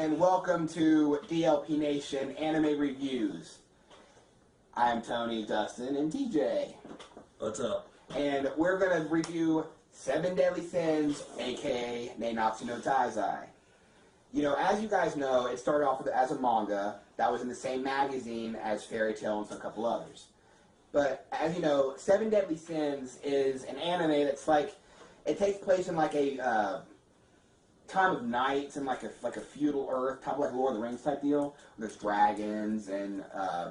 and welcome to DLP Nation Anime Reviews. I'm Tony, Dustin, and TJ. What's up? And we're going to review 7 Deadly Sins, aka Nanatsu No Taizai. You know, as you guys know, it started off as a manga that was in the same magazine as Fairy Tail and a couple others. But as you know, 7 Deadly Sins is an anime that's like, it takes place in like a time of knights and like a feudal Earth, type of like Lord of the Rings type deal. There's dragons and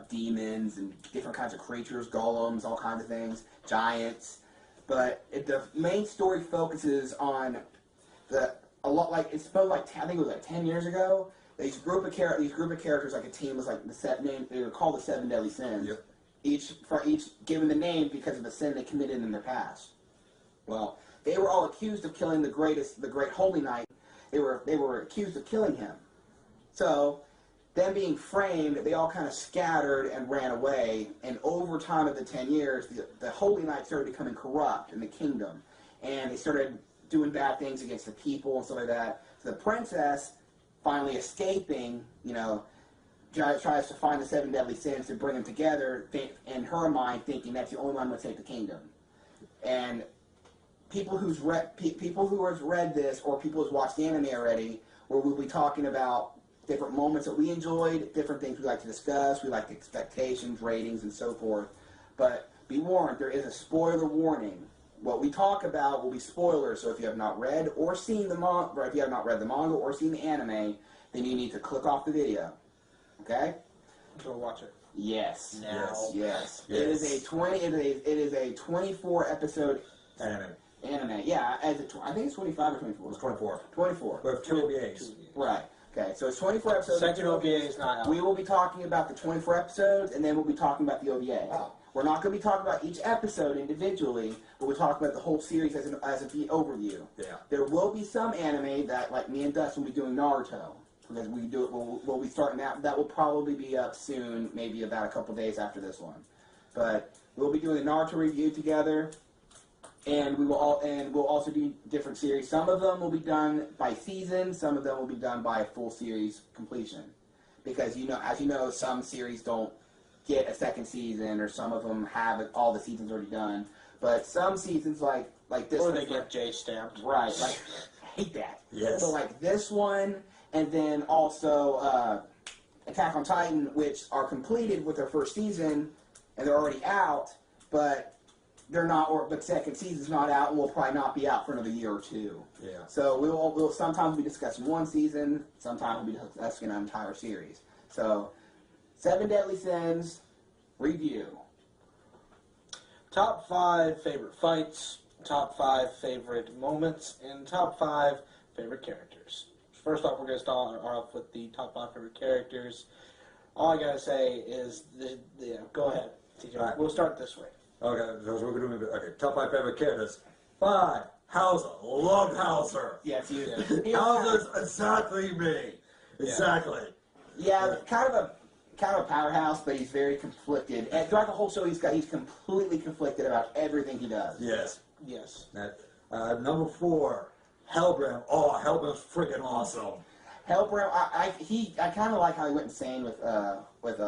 demons and different kinds of creatures, golems, all kinds of things, giants. But the main story focuses on it's supposed like I think it was like 10 years ago. These group of characters, like a team, was like the set name. They were called the 7 Deadly Sins. Yep. Each given the name because of the sin they committed in their past. Well, they were all accused of killing the great holy knight. They were accused of killing him. So, them being framed, they all kind of scattered and ran away. And over time of the 10 years, the holy knight started becoming corrupt in the kingdom, and they started doing bad things against the people and stuff like that. So the princess, finally escaping, tries to find the 7 Deadly Sins to bring them together, in her mind, thinking that's the only one that will take the kingdom. And people who have read this, or people who's watched the anime already, where we'll be talking about different moments that we enjoyed, different things we like to discuss, we like expectations, ratings, and so forth. But be warned, there is a spoiler warning. What we talk about will be spoilers, so if you have not read or seen the manga, or if you have not read the manga or seen the anime, then you need to click off the video. Okay? Go watch it. Yes. Now. Yes. It is a 24 episode Anime. Yeah, I think it's 25 or 24. It's 24. 24. We have 2 OVAs. Right. Okay, so it's 24 episodes. Second OVA is not out. We will be talking about the 24 episodes, and then we'll be talking about the OVA. Oh. We're not going to be talking about each episode individually, but we'll talk about the whole series as an overview. Yeah. There will be some anime that, like me and Dustin, will be doing Naruto, because we'll be starting that. That will probably be up soon, maybe about a couple days after this one. But we'll be doing the Naruto review together. And we'll also do different series. Some of them will be done by season. Some of them will be done by a full series completion, because as you know, some series don't get a second season, or some of them have all the seasons already done. But some seasons, like this, or they get J stamped. Right. Like, I hate that. Yes. So like this one, and then also Attack on Titan, which are completed with their first season, and they're already out, but they're not, but second season's not out, and will probably not be out for another year or two. Yeah. So we'll sometimes be discussing one season, sometimes we'll be discussing an entire series. So, 7 Deadly Sins review. Top 5 favorite fights, top 5 favorite moments, and top 5 favorite characters. First off, we're going to start off with the top 5 favorite characters. All I gotta say is, go ahead, TJ. Right. We'll start this way. Okay, so we're doing top 5 favorite characters. 5. Hauser. Love Hauser. Yes, you do. Hauser's exactly me. Exactly. Yeah, kind of a powerhouse, but he's very conflicted. And throughout the whole show, he's completely conflicted about everything he does. Yes. Yes. Number 4, Hellbrim. Oh, Hellbrim's freaking awesome. Hellbrim, I kind of like how he went insane with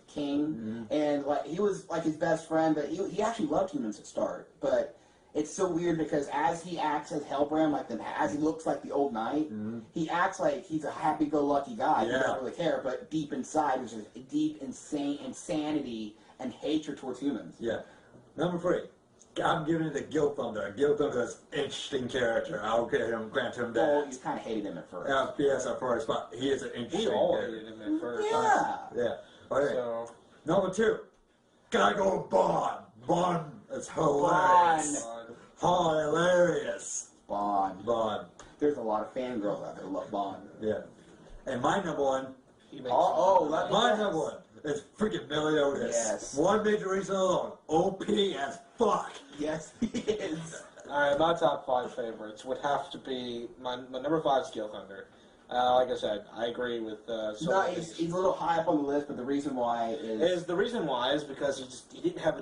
King, and like he was like his best friend, but he actually loved humans at start. But it's so weird because as he acts as Hellbrim, as he looks like the old knight, he acts like he's a happy-go-lucky guy. Yeah. He doesn't really care, but deep inside there's a deep insanity and hatred towards humans. Yeah. Number 3, I'm giving it to Gil Thunder. Gil Thunder's an interesting character. I'll grant him that. Well, you kind of hated him at first. Yes, at first, but he is an interesting character. We all hated him at first. Yeah. Yeah. Okay. So, number 2, gotta go Bond. Bond is hilarious. Hilarious. Bond. There's a lot of fangirls out there who love Bond. Yeah. And my number 1. My number 1 is freaking Meliodas. Yes. One major reason alone. OP as fuck. Yes, he is. Alright, my top 5 favorites would have to be my number 5 is Gil Thunder. Like I said, I agree with he's a little high up on the list, but the reason why is because he didn't have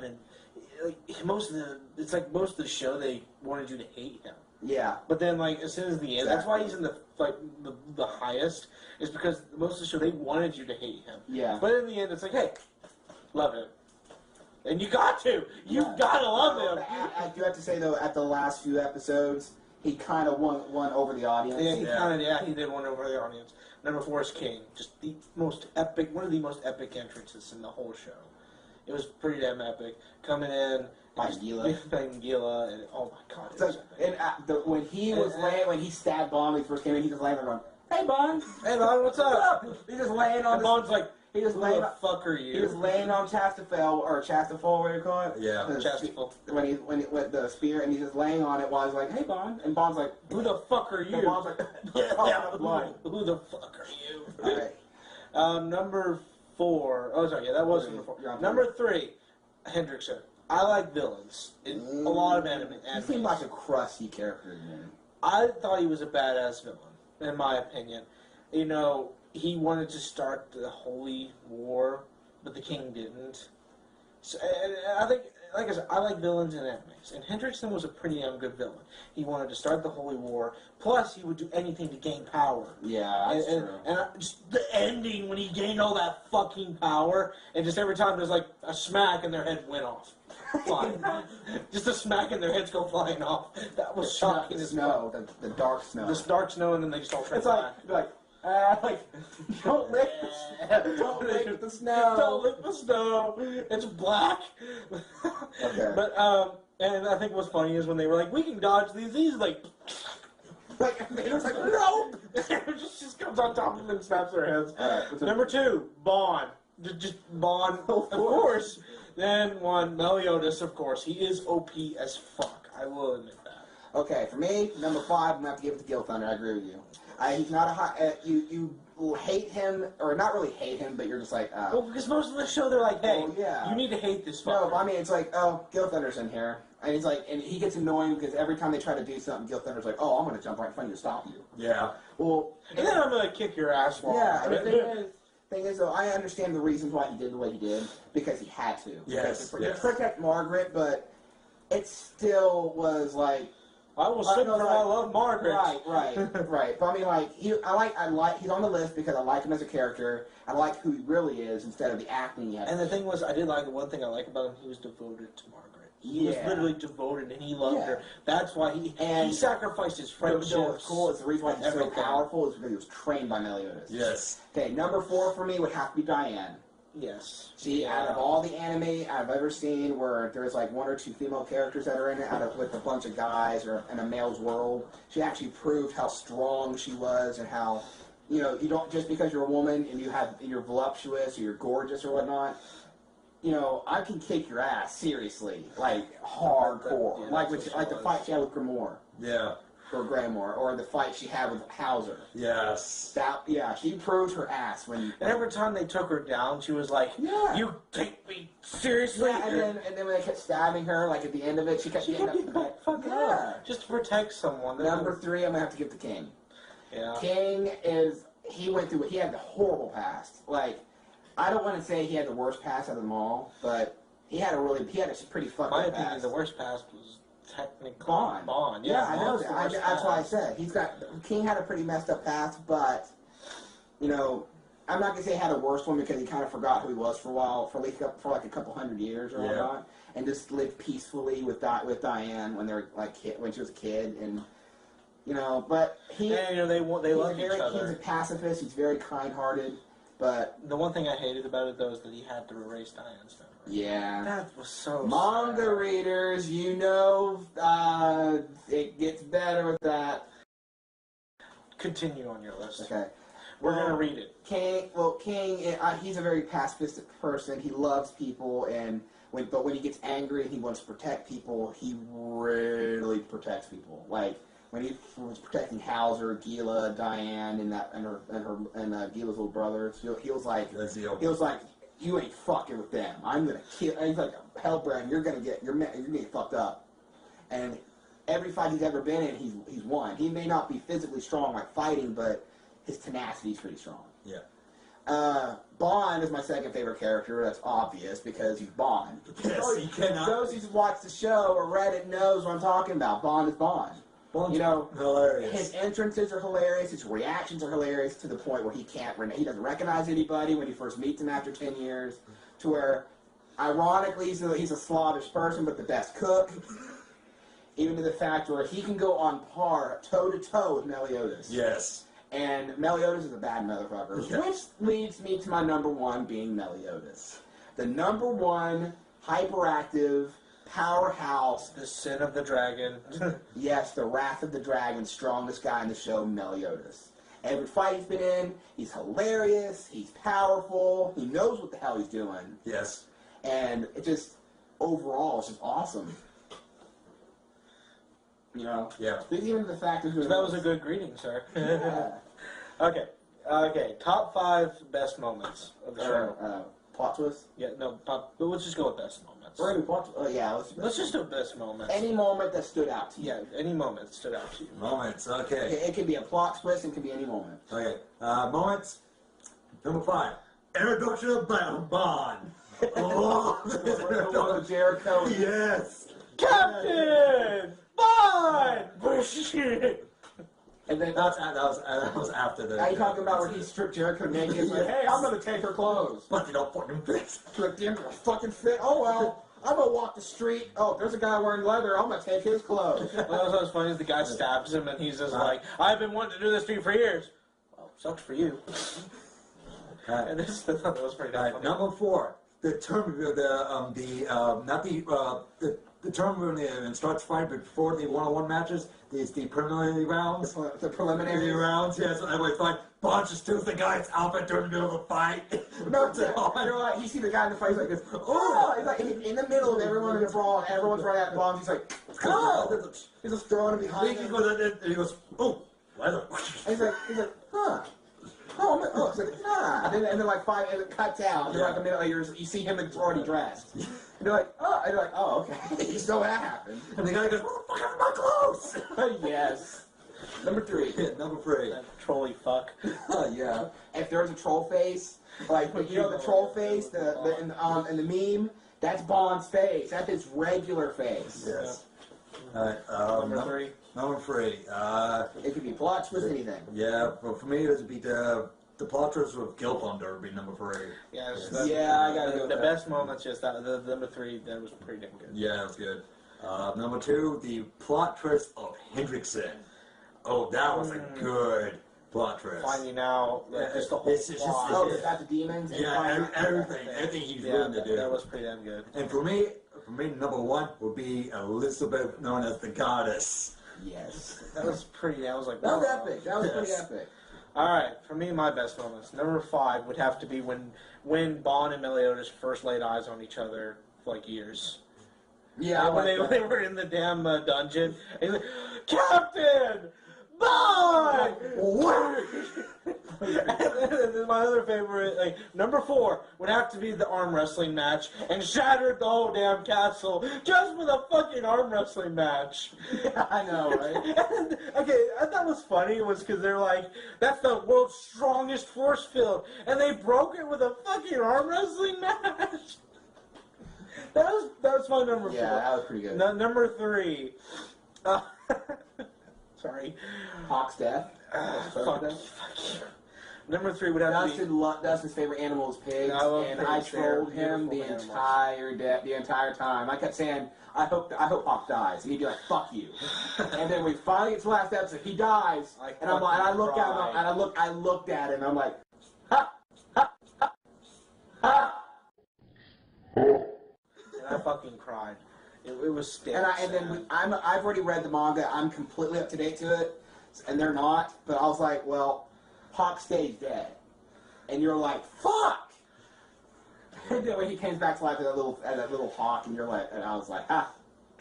it's like most of the show they wanted you to hate him. Yeah. But then, like, as soon as the end, that's why he's in the highest, is because most of the show, they wanted you to hate him. Yeah. But in the end, it's like, hey, love him. And you got to. You got to love him. I do have to say, though, at the last few episodes, he kind of won over the audience. Yeah, he did win over the audience. Number 4 is King. Just the most epic, one of the most epic entrances in the whole show. It was pretty damn epic. Coming in, Fighting Gila. Fighting Gila, and oh my god. It's like, when he stabbed Bond when he first came in, he just laying there going, "Hey Bond, Hey Bond, what's up?" He just laying on. And Bond's like, he just "Who laying. the fuck are you?" He was laying on Chastafel or Chastafel, what do you call it? Yeah. Chastafel. When he with the spear, and he's just laying on it while he's like, "Hey Bond," and Bond's like, "Who the fuck are and you?" Bond's like, blood. Who the fuck are you? All right. Number 4. Oh, sorry. Yeah, that was number 4. Number 3, Hendrickson. I like villains in a lot of anime. He seemed like a crusty character, man. I thought he was a badass villain, in my opinion. You know, he wanted to start the Holy War, but the king didn't. So, and I think, like I said, I like villains in animes, and Hendrickson was a pretty damn good villain. He wanted to start the Holy War, plus he would do anything to gain power. Yeah, that's true. And just the ending when he gained all that fucking power, and just every time there's like a smack and their head went off. Flying. Just a smack and their heads go flying off. That was shocking. The snow, the dark snow. The dark snow, and then they just all It's like don't lick the snow. Don't lick the snow. It's black. Okay. But and I think what's funny is when they were like, we can dodge these. These like it was like no. it just comes on top of them and snaps their heads. Right, Number 2, Bond. Just Bond, of course. Then 1, Meliodas, of course. He is OP as fuck. I will admit that. Okay, for me, number 5, I'm gonna have to give it to Gil Thunder. I agree with you. He's not a high. You hate him, or not really hate him, but you're just like. Well, because most of the show they're like, hey, yeah. you need to hate this fucker. No, but I mean it's like, oh, Gil Thunder's in here, and he's like, and he gets annoying because every time they try to do something, Gil Thunder's like, oh, I'm gonna jump right in front of you to stop you. Yeah. Well, And then I'm gonna kick your ass. Yeah, and the thing is, though, I understand the reasons why he did the way he did because he had to. Yes. To protect Margaret, but it still was like. I will sing for my love, Margaret. Right. But I mean, like, he's on the list because I like him as a character. I like who he really is instead of the acting he had. And the thing was, I did like one thing I like about him. He was devoted to Margaret. He was literally devoted, and he loved her. That's why he sacrificed his friendship. What's cool is the reason why he's so powerful is because he was trained by Meliodas. Yes. Okay, number 4 for me would have to be Diane. Yes. See, out of all the anime I've ever seen where there's like 1 or 2 female characters that are in it, with a bunch of guys or in a male's world, she actually proved how strong she was and how, you know, you don't, just because you're a woman and you're voluptuous or you're gorgeous or whatnot, you know, I can kick your ass, seriously, like, hardcore. Yeah, like the fight she had with Grimoire. Yeah. Or Grammar, or the fight she had with Hauser. Yes. She proved her ass when. And every time they took her down, she was like, "You take me seriously." Yeah, and then when they kept stabbing her, like at the end of it, she kept getting up. Fucking up. Just to protect someone. Number 3, I'm gonna have to give to King. Yeah. King he had the horrible past. Like, I don't want to say he had the worst past out of them all, but he had a pretty fucked up past. My opinion, the worst past was technically Bond. Yeah, I know that. That's why I said King had a pretty messed up past, but you know, I'm not gonna say he had a worse one because he kind of forgot who he was for a while, for like a couple hundred years or whatnot, and just lived peacefully with Diane when when she was a kid, and you know, but they love each other. He's a pacifist. He's very kind-hearted. But the one thing I hated about it, though, is that he had to erase Diane's memory. Yeah. That was so Manga sad. readers, you know, it gets better with that. Continue on your list. Okay. We're going to read it. King, he's a very pacifistic person. He loves people, but when he gets angry and he wants to protect people, he really protects people. Like, when he was protecting Hauser, Gila, Diane, and Gila's little brother, he was like, you ain't fucking with them. I'm gonna kill. And he's like, Hellbrand, you're getting fucked up. And every fight he's ever been in, he's won. He may not be physically strong like fighting, but his tenacity is pretty strong. Yeah. Bond is my second favorite character. That's obvious because he's Bond. Yes, he cannot. Those who've watched the show or read it knows what I'm talking about. Bond is Bond. You know, hilarious. his entrances are hilarious. His reactions are hilarious to the point where he doesn't recognize anybody when he first meets him after 10 years. To where, ironically, he's a Slavish person, but the best cook. Even to the fact where he can go on par, toe-to-toe with Meliodas. Yes. And Meliodas is a bad motherfucker. Yeah. Which leads me to my number one being Meliodas. The number one hyperactive powerhouse. The sin of the dragon. Yes, the wrath of the dragon, strongest guy in the show, Meliodas. Every fight he's been in, he's hilarious, he's powerful, he knows what the hell he's doing. Yes. And it just, overall, it's just awesome. You know? Yeah. Even the fact that... So that was a good greeting, sir. Yeah. Okay. Top 5 best moments of the show. Plot twist? Yeah, no, but let's just go with best moments. We're gonna do plot twist. Yeah, Let's just do best moments. Any moment that stood out to you. Yeah, any moment that stood out to you. Moments, okay. It can be a plot twist, it can be any moment. Okay, moments. Number 5. Introduction of Bond. Oh, this One with Jericho. yes. Captain! Bond! Bullshit! And then, That was after the... are you talking about where he stripped Jericho naked? Like, hey, I'm gonna take her clothes. But you don't fucking fit. Flipped him, fucking fit. Oh well, I'm gonna walk the street. Oh, there's a guy wearing leather. I'm gonna take his clothes. Well, what's funny is the guy stabs him and he's just like, I've been wanting to do this to you for years. Well, sucks for you. And this, I thought that was pretty funny. Number 4. The term, the term when it starts fight before the one-on-one matches is the preliminary rounds. The preliminary rounds, yes. And it's like Bond just steals the guy's outfit during the middle of the fight. No, you're like, you see the guy in the fight, he's like this. Oh, he's like in the middle of everyone in the brawl, and everyone's running at bombs. He's like, oh, he's just throwing him behind him. He goes, oh, leather. And he's like, huh. Oh, it's like, nah. And then like 5, and it cuts out. And then like a minute later, you see him already dressed. And you're like, oh, okay. So that happened. And the guy goes, what the fuck happened to my clothes? Yes. Number 3. Number 3. That trolly fuck. Yeah. If there's a troll face, like, you know the troll face, in the meme, that's Bond's face. That's his regular face. Yes. Number 3. Number 3. It could be plot twist, anything. Yeah, but for me, it would be the plot twist with Guilt Thunder would be number 3. Yeah, I gotta go with the that. best moments, just that. The number 3, that was pretty damn good. Yeah, that was good. Number 2, the plot twist of Hendrickson. Oh, that was a good plot twist. Finding out, just the whole plot. Oh, is that the demons? Everything he's willing to do. That was pretty damn good. And for me, number 1 would be Elizabeth, known as the Goddess. Yes. That was pretty. I was like, That was wow. epic. That was pretty epic. All right, for me, my best moments. Number 5 would have to be when Bond and Meliodas first laid eyes on each other for like years. Yeah, when they were in the damn dungeon. He's like, Captain Bond. What? And then my other favorite, like number 4, would have to be the arm wrestling match, and shattered the whole damn castle just with a fucking arm wrestling match. Yeah, I know, right? And, okay, I thought was funny was because they're like, that's the world's strongest force field, and they broke it with a fucking arm wrestling match. That was my number 4. Yeah, that was pretty good. Number 3. Sorry. Hawk's death. Fuck you. Number 3 would have to be... Dustin's favorite animal is pigs, I and I trolled him the entire time. I kept saying, I hope Hawk dies, and he'd be like, "Fuck you." And then we finally get to the last episode, he dies, and I'm like, and I looked at him, and I looked at him, and I'm like, ha, ha, ha, ha. And I fucking cried. It was still. I've already read the manga. I'm completely up to date to it, and they're not. But I was like, well, Hawk stays dead, and you're like, fuck. And then when he came back to life as that little hawk, and you're like, and I was like,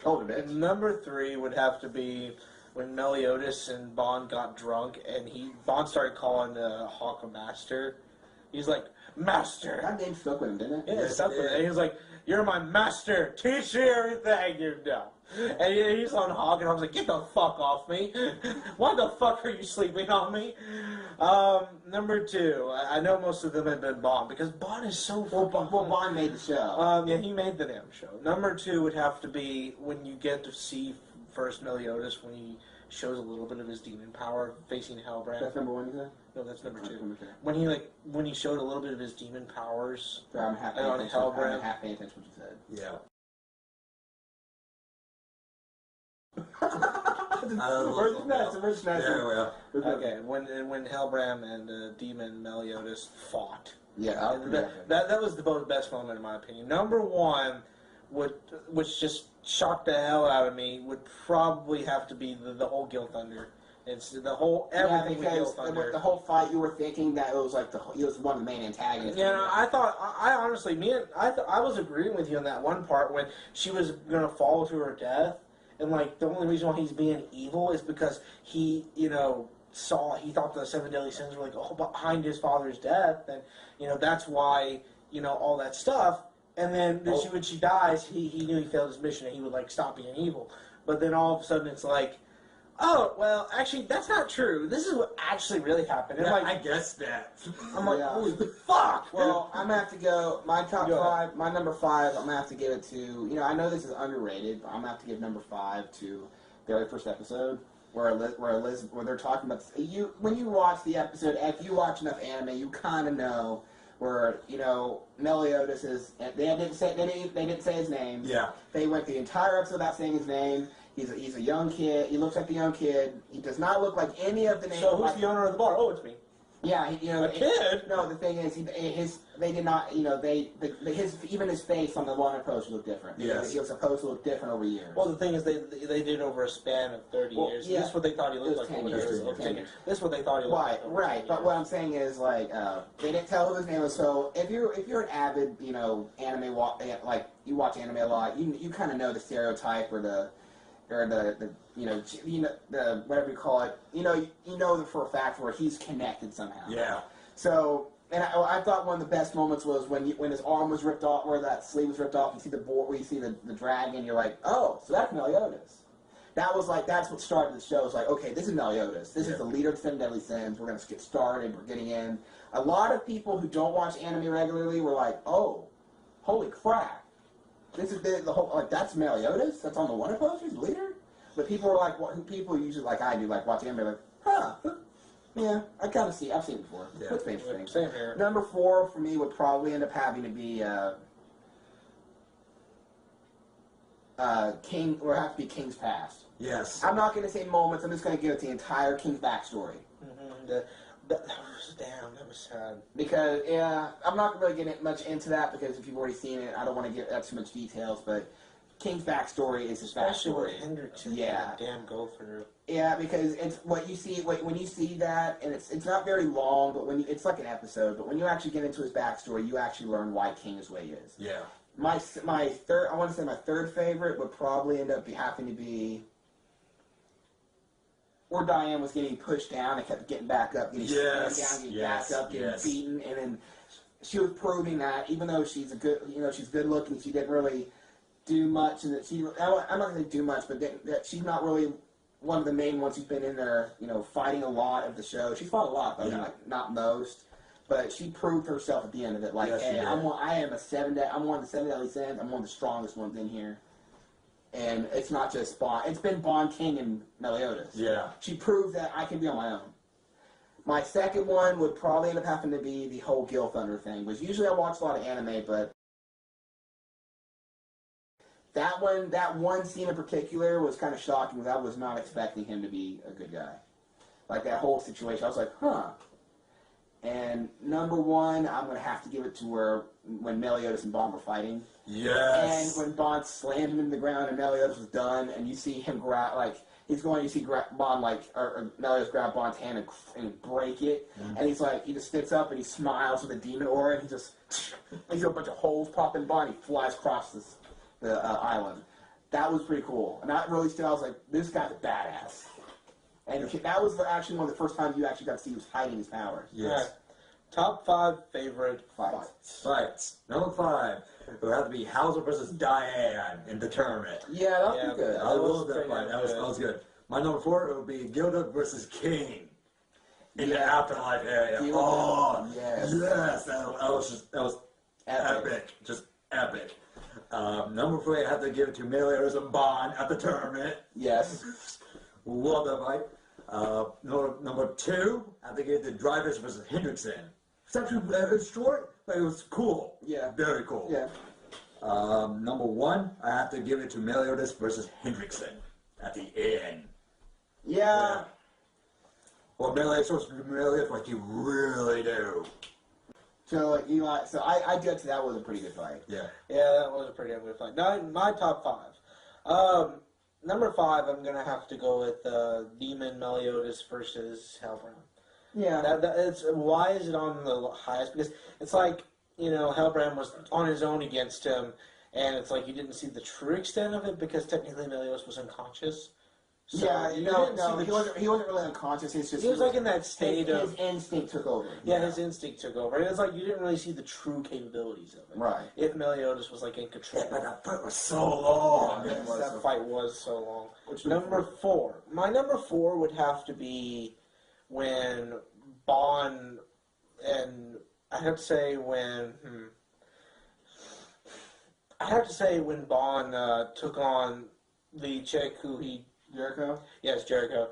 told him it. Number 3 would have to be when Meliodas and Bond got drunk, and Bond started calling Hawk a master. He's like, master. That name stuck with him, didn't it? Yeah, it stuck with him. And he was like, you're my master. Teach me everything you know. And he's on Hawk, and I was like, get the fuck off me. Why the fuck are you sleeping on me? Number 2, I know most of them have been Bond, because Bond is so Well, Bond made the show. yeah, he made the damn show. Number 2 would have to be when you get to see first Meliodas when he shows a little bit of his demon power facing Hellbrand. That's number one, you said? No, that's number two. Number two. When he showed a little bit of his demon powers. So I'm half on Hellbrand. I'm half paying attention to what you said. Yeah. Where's the next? Yeah, well. Okay, when Hellbrand and Demon Meliodas fought. Yeah, And that was the best moment in my opinion. Number one, which just shocked the hell out of me, would probably have to be the whole Gil Thunder. It's the whole everything with Gil Thunder. With the whole fight, you were thinking that it was like he was one of the main antagonists. Yeah, I honestly, I was agreeing with you on that one part when she was gonna fall to her death, and like the only reason why he's being evil is because he thought the seven deadly sins were like behind his father's death, and that's why all that stuff. And then when she dies, he knew he failed his mission and he would like stop being evil. But then all of a sudden it's like, oh well, actually that's not true. This is what actually really happened. And Yeah, like, I guess that. I'm like, Yeah. holy fuck. Well, I'm gonna have to go. My top Go five, my number five. I'm gonna have to give it to. I know this is underrated, but I'm gonna have to give number five to the very first episode where they're talking about when you watch the episode. If you watch enough anime, you kind of know where Meliodas is. They didn't say his name. Yeah. They went the entire episode without saying his name. He's a young kid. He looks like the young kid. He does not look like any of the names. So who's the owner of the bar? Oh, it's me. Yeah, A kid? No, the thing is, they did not. Even his face on the wanted poster looked different. Yes. He was supposed to look different over years. Well, the thing is, they did over a span of 30 years. Yeah. This is what they thought he looked like. 10 over years. 10 years. This is what they thought he looked like. Right. But what I'm saying is, like, they didn't tell who his name was. So if you're an avid, anime like you watch anime a lot, you kind of know the stereotype or the whatever you call it. For a fact where he's connected somehow. Yeah. So, and I thought one of the best moments was when his arm was ripped off, where that sleeve was ripped off. You see the board, where you see the dragon. You're like, oh, so that's Meliodas. That's what started the show. It's like, okay, this is Meliodas. This is the leader of the Seven Deadly Sins. We're gonna get started. We're getting in. A lot of people who don't watch anime regularly were like, oh, holy crap. This is the whole, like, that's Meliodas? That's on the Wonder Posters, leader? But people are like, people usually, like I do, like, watch anime, like, huh, yeah, I've seen it before. Yeah. That's interesting. Same here. Number 4 for me would probably end up having to be, King's Past. Yes. I'm not going to say moments, I'm just going to give it the entire King's backstory. Mm-hmm. That was sad. Because, I'm not really getting much into that because if you've already seen it, I don't want to give that too much details, but King's backstory is his Especially backstory. with Hendrickson. Yeah. Damn go through. Yeah, because it's what you see when you see that, and it's not very long, but it's like an episode. But when you actually get into his backstory, you actually learn why King is the way he is. Yeah. My third, I want to say my third favorite would probably end up having to be where Diane was getting pushed down and kept getting back up, getting slammed down, getting back up, getting beaten, and then she was proving that even though she's she's good looking, she didn't really do much, and that I'm not going to do much, but that she's not really one of the main ones who's been in there, fighting a lot of the show. She fought a lot, but I mean, like, not most. But she proved herself at the end of it. Like, hey, I'm one of the 7 Deadly Sins. I'm one of the strongest ones in here. And it's not just Bond. It's been Bond, King, and Meliodas. Yeah. She proved that I can be on my own. My second one would probably end up having to be the whole Gil Thunder thing. Which usually I watch a lot of anime, but that one scene in particular was kind of shocking because I was not expecting him to be a good guy. Like, that whole situation, I was like, huh. And number 1, I'm going to have to give it to when Meliodas and Bond were fighting. Yes. And when Bond slammed him into the ground and Meliodas was done, and you see him grab, like, you see Bond, like, or Meliodas grab Bond's hand and break it. Mm-hmm. And he's like, he just sits up and he smiles with a demon aura, and he sees a bunch of holes pop in Bond, he flies across the island. That was pretty cool. And that really stood out. I was like, this guy's a badass. And that was actually one of the first times you actually got to see he was hiding his powers. Yes. Right. Top 5 favorite Fights. Number 5. It would have to be Hauser versus Diane in the tournament. Yeah, that was pretty good. I love that fight. That was good. My number 4 would be Gilda versus King in the afterlife area. Yes. That was epic. Just epic. Number 3, I have to give it to Meliodas and Bond at the tournament. Yes. Love that fight. Number 2, I think it's the Drivers versus Hendrickson. It's actually short, but it was cool. Yeah. Very cool. Yeah. Number 1, I have to give it to Meliodas versus Hendrickson at the end. Yeah. Well, Meliodas what you really do. So like Eli, so I judge that was a pretty good fight. Yeah. Yeah, that was a pretty good fight. Now, my top 5. Number 5, I'm gonna have to go with Demon Meliodas versus Hellbrown. Yeah. Why is it on the highest? Because it's like, Hellbrand was on his own against him, and it's like you didn't see the true extent of it because technically Meliodas was unconscious. So yeah, you no, didn't see he wasn't really unconscious. He's just he was like in that state his instinct took over. Yeah, his instinct took over. And it's like you didn't really see the true capabilities of it. Right. If Meliodas was like in control. But that fight was so long. Yeah, that fight was so long. Which Number 4. My number 4 would have to be when Bond and I have to say when Bond took on the chick who he Jericho. yes Jericho.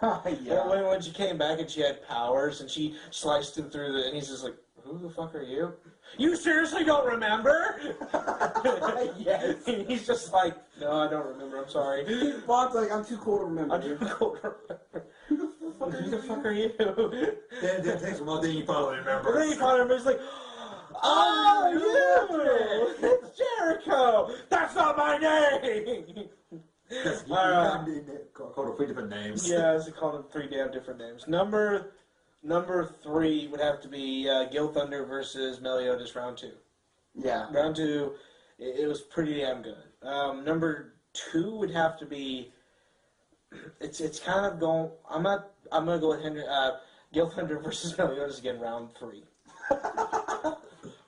Yeah. When she came back and she had powers and she sliced him through and he's just like, who the fuck are you? You seriously don't remember? Yes. He's just like, no, I don't remember. I'm sorry. Bond's like, I'm too cool to remember. I'm too cool to remember. Who the fuck are you? Then it takes one thing you probably remember. And then you finally remember, it's like, oh, you! It's Jericho! That's not my name! Because you called it 3 different names. Yeah, it's called them 3 damn different names. Number 3 would have to be Gil Thunder versus Meliodas round 2. Yeah. Round 2, it was pretty damn good. Number 2 would have to be. It's kind of going. I'm gonna go with Gil Thunder versus Meliodas again. Round 3.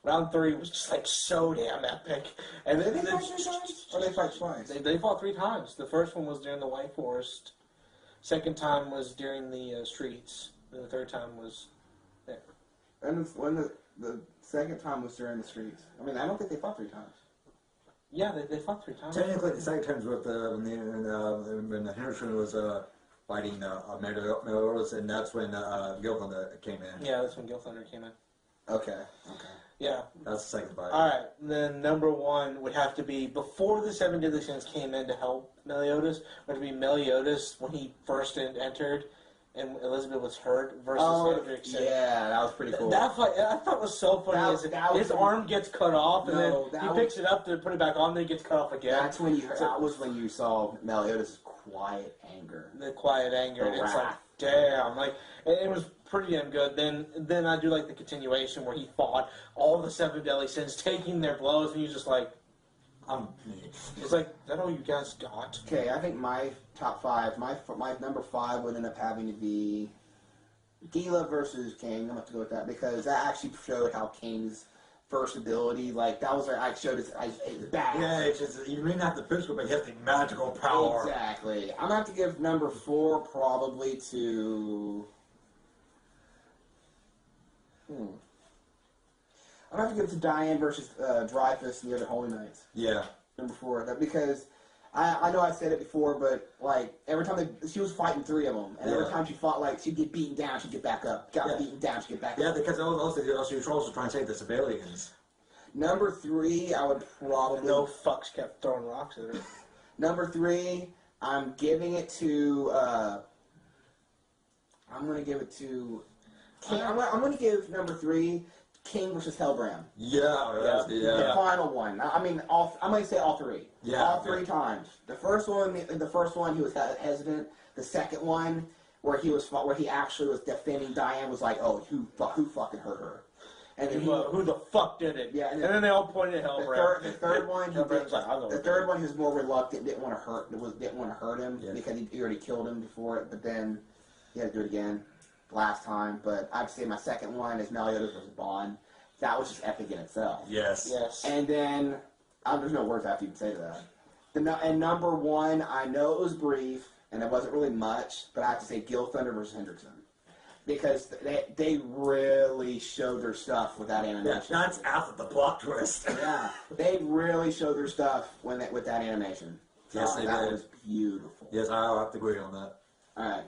Round 3 was just like so damn epic. And Did they fight 3 times? Or they fight twice? They fought 3 times. The first one was during the White Forest. Second time was during the streets. And the third time was there. And when the second time was during the streets. I mean, I don't think they fought 3 times. Yeah, they fought 3 times. Technically, the second time was with when Henderson was fighting Meliodas, and that's when Gilpin came in. Yeah, that's when Gil Thunder came in. Okay. Yeah. That's the second fight. Alright, then number 1 would have to be, before the 7 Deadly Sins came in to help Meliodas, would be Meliodas when he first entered and Elizabeth was hurt versus Hendrickson. Yeah, that was pretty cool. That fight, I thought was so funny. His arm gets cut off, and then he picks it up to put it back on, then it gets cut off again. That was when you saw Meliodas' quiet anger. The quiet anger, and it's like, wrath. damn, like it was pretty damn good. Then I do like the continuation where he fought all the 7 Deadly Sins, taking their blows, and he's just like, it's like, is that all you guys got? Okay, I think my top 5, my number 5 would end up having to be Gila versus King. I'm gonna have to go with that because that actually showed how King's first ability, like that was I showed his back. Yeah, it's just you may not have the physical, but you have the magical power. Exactly. I'm gonna have to give number 4 probably to. I'm gonna have to give it to Diane versus Dreyfus and the other Holy Knights. Yeah. Number 4, that because I know I said it before, but like every time she was fighting 3 of them, and every time she fought, like she'd get beaten down, she'd get back up. Beaten down, she'd get back up. Yeah, because also she was also trying to save the civilians. Number 3, I would probably No fucks kept throwing rocks at her. Number 3, I'm giving it to. I'm gonna give it to. King. I'm gonna give number 3 King versus Hellbrand. Yeah. The final one. I mean, I'm gonna say all 3. Yeah. All 3 times. The first one, he was hesitant. The second one, where he actually was defending Diane, was like, oh, who fucking hurt her? And then who the fuck did it? Yeah. And then they all pointed at Hellbrand. The third one, the third one, he was more reluctant. Didn't want to hurt him because he already killed him before it. But then he had to do it again last time. But I'd say my second one is Meliodas versus Bond. That was just epic in itself. Yes. And then there's no words I have to even say to that. And number 1, I know it was brief and it wasn't really much, but I have to say Gil Thunder versus Hendrickson. Because they really showed their stuff with that animation. Yeah, that's after the plot twist. Yeah, they really showed their stuff with that animation. Yes, they that did. was beautiful. Yes, I'll have to agree on that. All right.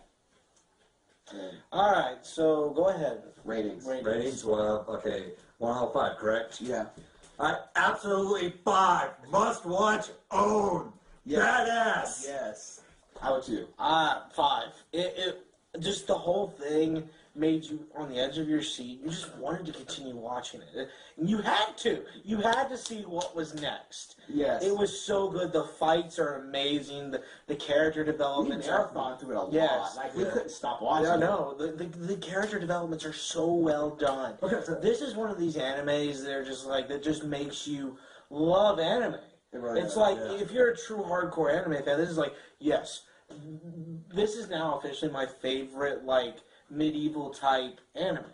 Good. All right, so go ahead. Ratings. Ratings, well, okay, 1 out of 5, correct? Yeah. Absolutely 5. Must watch, own. Badass. Yes. How about you? 5. It just the whole thing made you on the edge of your seat. You just wanted to continue watching it. And you had to. You had to see what was next. Yes. It was so good. The fights are amazing. The character We developments marathon through it a lot. Yes. Like, we Yeah. couldn't stop watching Yeah, it. no, the character developments are so well done. Okay, so This is one of these animes that are just like that just makes you love anime. It really It's is. like Yeah. if you're a true hardcore anime fan, this is like yes, this is now officially my favorite like medieval type anime.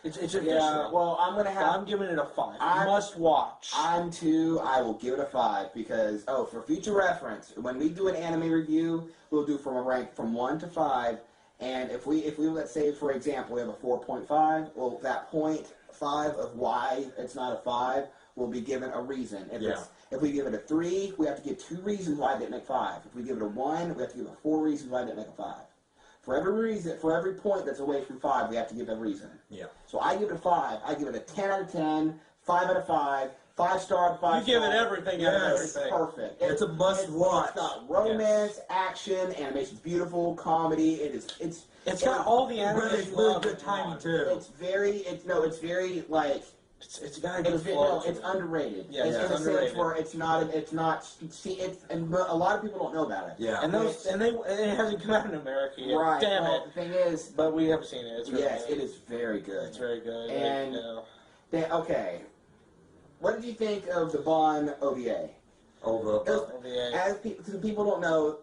It's officially. Yeah, well, I'm going to have... I'm giving it a 5. I'm- Must watch. I'm 2. I will give it a 5 because, for future reference, when we do an anime review, we'll do from a rank from 1 to 5. And if we let's say, for example, we have a 4.5, well, that 0.5 of why it's not a 5 will be given a reason. If we give it a 3, we have to give 2 reasons why it didn't make 5. If we give it a 1, we have to give it 4 reasons why it didn't make a 5. For every reason, for every point that's away from 5, we have to give a reason. Yeah. So I give it a 5. I give it a 10 out of 10, 5 out of 5, 5-star, 5-star. You give it everything out of Yes. everything. Perfect. It's a must-watch. It's got romance, action, animation's beautiful, comedy. It's got all the anime Really, you really love good in timing, one. too. It's very like It's got a good flow. it's to it. underrated. Yeah, it's it's in a sense underrated. where it's not and a lot of people don't know about it. Yeah. And it hasn't come out in America yet. Right. Damn well, it. the thing is, But we have seen it. It's really yes, good. it is very good. It's very good. And- you know. Okay. What did you think of the Bond OVA? Over. OVA. As people don't know,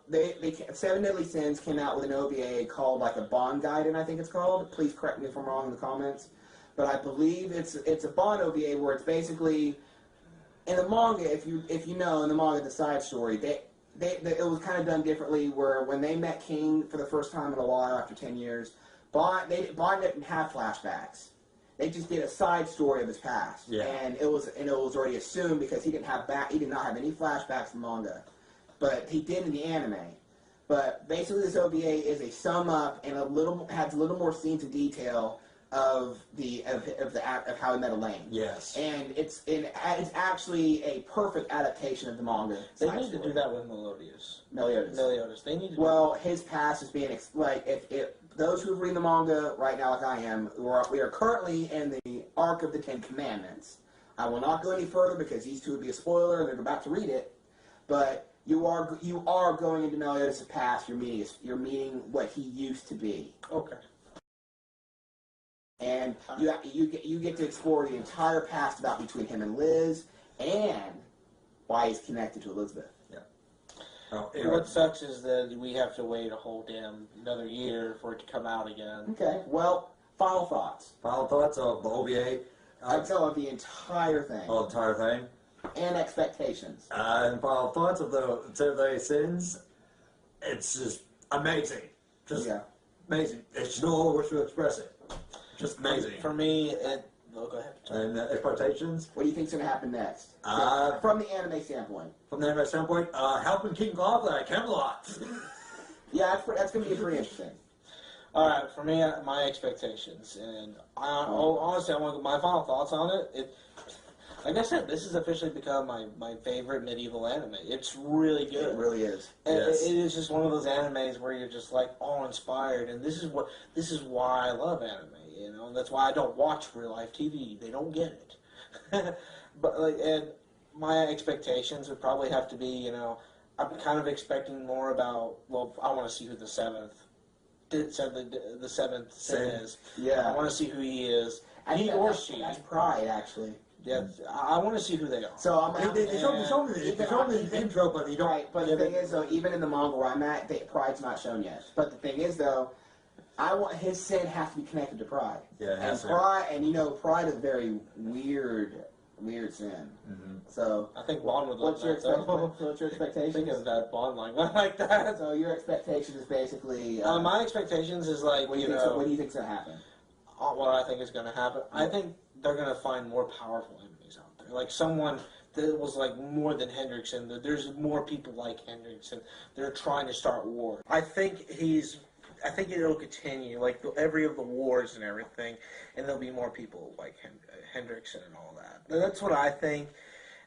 Seven Deadly Sins came out with an OVA called like a Bond Guide, I think it's called. Please correct me if I'm wrong in the comments. But I believe it's a Bond OVA where it's basically in the manga. If you know in the manga the side story, it was kind of done differently. Where when they met King for the first time in a while after 10 years, Bond didn't have flashbacks. They just did a side story of his past, Yeah. and it was already assumed because he did not have any flashbacks in manga, but he did in the anime. But basically, this OVA is a sum up and has a little more scenes in detail of how he met Elaine. Yes. And it's actually a perfect adaptation of the manga. They side need to story. do that with Meliodas. Meliodas. They need to. Well, his past is being if those who read the manga right now, like I am, we are currently in the arc of the 10 Commandments. I will not go any further because these two would be a spoiler, and they're about to read it. But you are going into Meliodas' past. You're meeting what he used to be, Okay. and you get to explore the entire past about between him and Liz, and why he's connected to Elizabeth. Oh, And what sucks is that we have to wait a whole damn another year for it to come out again. Okay. Well, final thoughts. Final thoughts of the OVA? I'd tell of the entire thing The entire thing. and expectations. And final thoughts of the Seven Deadly Sins? It's just amazing. Just Yeah. amazing. It's no way to express it. Just amazing. For me, go ahead. And expectations? What do you think's going to happen next? Uh, From the anime standpoint. From the anime standpoint, helping King Goblin at Camelot. Yeah, that's going to be pretty interesting. All right, for me, my expectations, and honestly, I want my final thoughts on it. Like I said, this has officially become my favorite medieval anime. It's really good. It really is. And Yes. it is just one of those animes where you're just like all inspired, and this is why I love anime. You know, and that's why I don't watch real life TV. They don't get it. But and my expectations would probably have to be, you know, I'm kind of expecting more about. Well, I want to see who the seventh sin is. I Yeah. want to see who he is. I think He or that's- she. That's Pride, actually. Yeah, I want to see who they are. So I'm They show me the intro, but you don't. Right, but the thing is, though, even in the manga where I'm at, Pride's not shown yet. But the thing is, though, I want his sin has to be connected to Pride. Yeah, it and has to. Pride, and you know, Pride is a very weird sin. Mm-hmm. So, I think Bond would love what's your that. though. expectations? Think of that Bond like that. So your expectation is basically. My expectations is like, what do you think's gonna happen? What I think is going to happen. I think they're going to find more powerful enemies out there. Like someone that was like more than Hendrickson. There's more people like Hendrickson. They're trying to start war. I think it'll continue, like every of the wars and everything, and there'll be more people like Hendrickson and all that. That's what I think.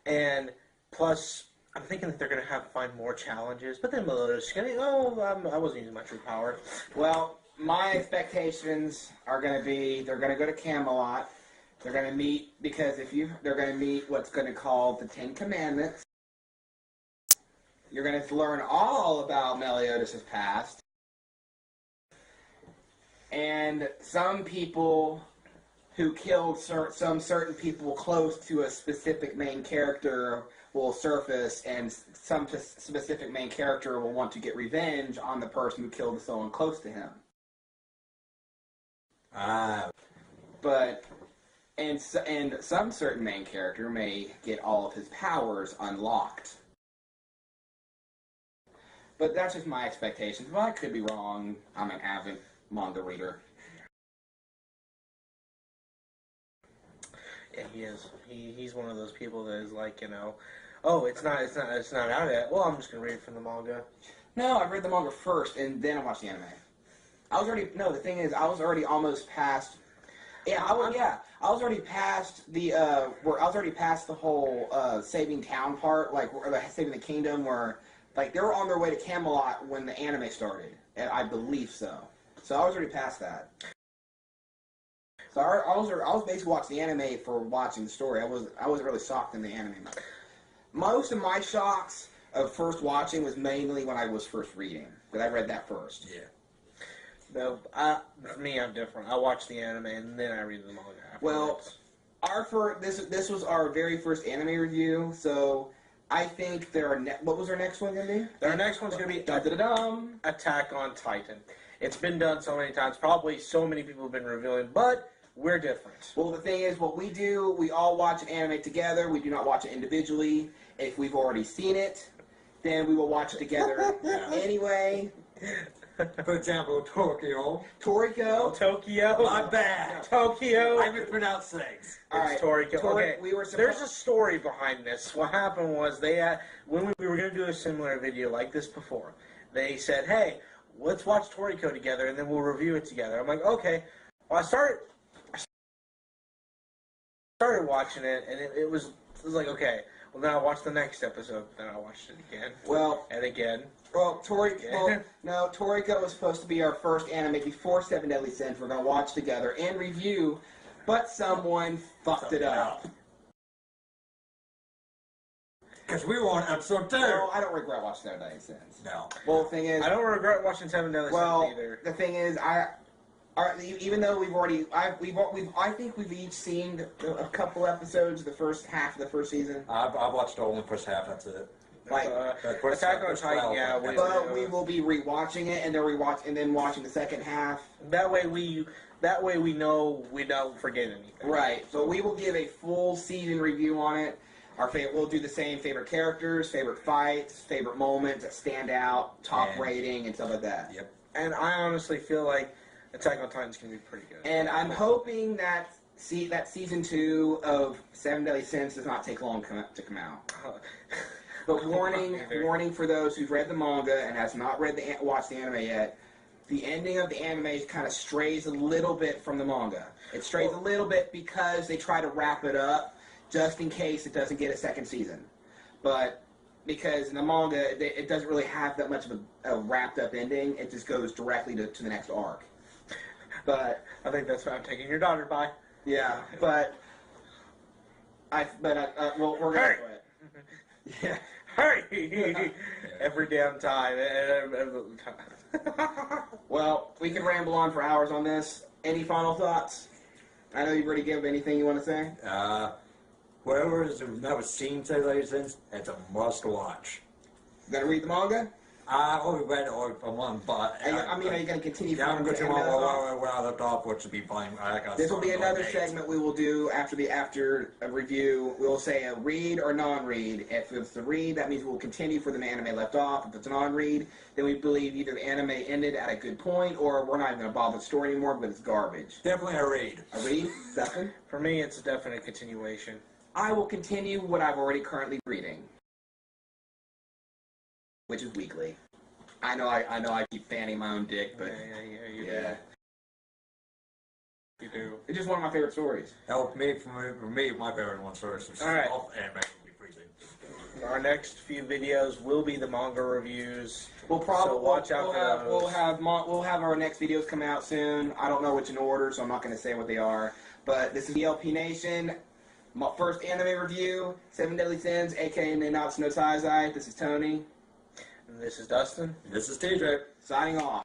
And plus, I'm thinking that they're going to have to find more challenges. But then Meliodas is going to, I wasn't using my true power. Well, my expectations are going to be they're going to go to Camelot. They're going to meet they're going to meet what's going to call the Ten Commandments. You're going to learn all about Meliodas' past. And some people who killed some certain people close to a specific main character will surface, and some specific main character will want to get revenge on the person who killed someone close to him. And some certain main character may get all of his powers unlocked. But that's just my expectations. Well, I could be wrong. I'm an avid manga reader. Yeah, he is. He's one of those people that is like, oh, it's not out yet. Well, I'm just gonna read it from the manga. No, I read the manga first, and then I watched the anime. The thing is, I was already almost past. Yeah, I was already past the whole saving town part, or saving the kingdom, where they were on their way to Camelot when the anime started, and I believe so. So I was already past that. So I was basically watching the anime for watching the story. I wasn't really shocked in the anime. Most of my shocks of first watching was mainly when I was first reading, because I read that first. Yeah. No, for me, I'm different. I watch the anime and then I read the manga afterwards. Well, this was our very first anime review, so I think what was our next one going to be? Our next one's going to be Dum-da-da-dum. Attack on Titan. It's been done so many times. Probably so many people have been reviewing, but we're different. Well, the thing is, what we do, we all watch an anime together. We do not watch it individually. If we've already seen it, then we will watch it together anyway. For example, Toriko. Tokyo. My bad. Tokyo. I mispronounce things. It's Toriko. Okay, there's a story behind this. What happened was when we were going to do a similar video like this before, they said, hey, let's watch Toriko together and then we'll review it together. I'm like, okay. Well, I started watching it and it was like, okay, well then I watched the next episode, then I watched it again. And again. Well, Toriko was supposed to be our first anime before Seven Deadly Sins. We're going to watch together and review, but someone fucked it up. Because we were on episode 2. No, I don't regret watching Seven Deadly Sins. No. Well, the thing is, I don't regret watching Seven Deadly Sins either. The thing is, even though I think we've each seen a couple episodes of the first half of the first season. I watched only the first half. That's it. Attack on Titan, yeah. But we will be rewatching it and then watching the second half. That way we know we don't forget anything. Right. So we will give a full season review on it. We'll do the same favorite characters, favorite fights, favorite moments that stand out, top rating, and stuff like that. Yep. And I honestly feel like Attack on Titan's going to be pretty good. And I'm hoping that season 2 of Seven Deadly Sins does not take long to come out. But warning for those who've read the manga and has not watched the anime yet, the ending of the anime kind of strays a little bit from the manga. It strays a little bit because they try to wrap it up just in case it doesn't get a second season. But because in the manga, it doesn't really have that much of a wrapped up ending. It just goes directly to the next arc. But I think that's what I'm taking your daughter by. Yeah, but we're going to do it. Yeah. Hurry! Every damn time. Well, we can ramble on for hours on this. Any final thoughts? I know you've already given anything you want to say. Whoever has never seen Seven Deadly Sins, it's a must watch. You gonna read the manga? I only read one, but are you going to continue? Yeah, I'm going to where I left off, which would be fine. This will be another segment we will do after a review. We will say a read or non-read. If it's a read, that means we'll continue for the anime left off. If it's a non-read, then we believe either the anime ended at a good point, or we're not even going to bother the story anymore, but it's garbage. Definitely a read. A read? Stefan? For me, it's a definite continuation. I will continue what I've already currently reading, which is weekly. I know I keep fanning my own dick, but Yeah. You do. It's just one of my favorite stories. For me, my favorite one's first. All right. Anime would be freezing. Our next few videos will be the manga reviews. We'll probably So watch out for those. We'll have our next videos coming out soon. I don't know which in order, so I'm not going to say what they are. But this is DLP Nation. My first anime review, Seven Deadly Sins, aka Nanatsu No Taizai. This is Tony. And this is Dustin. This is TJ. Signing off.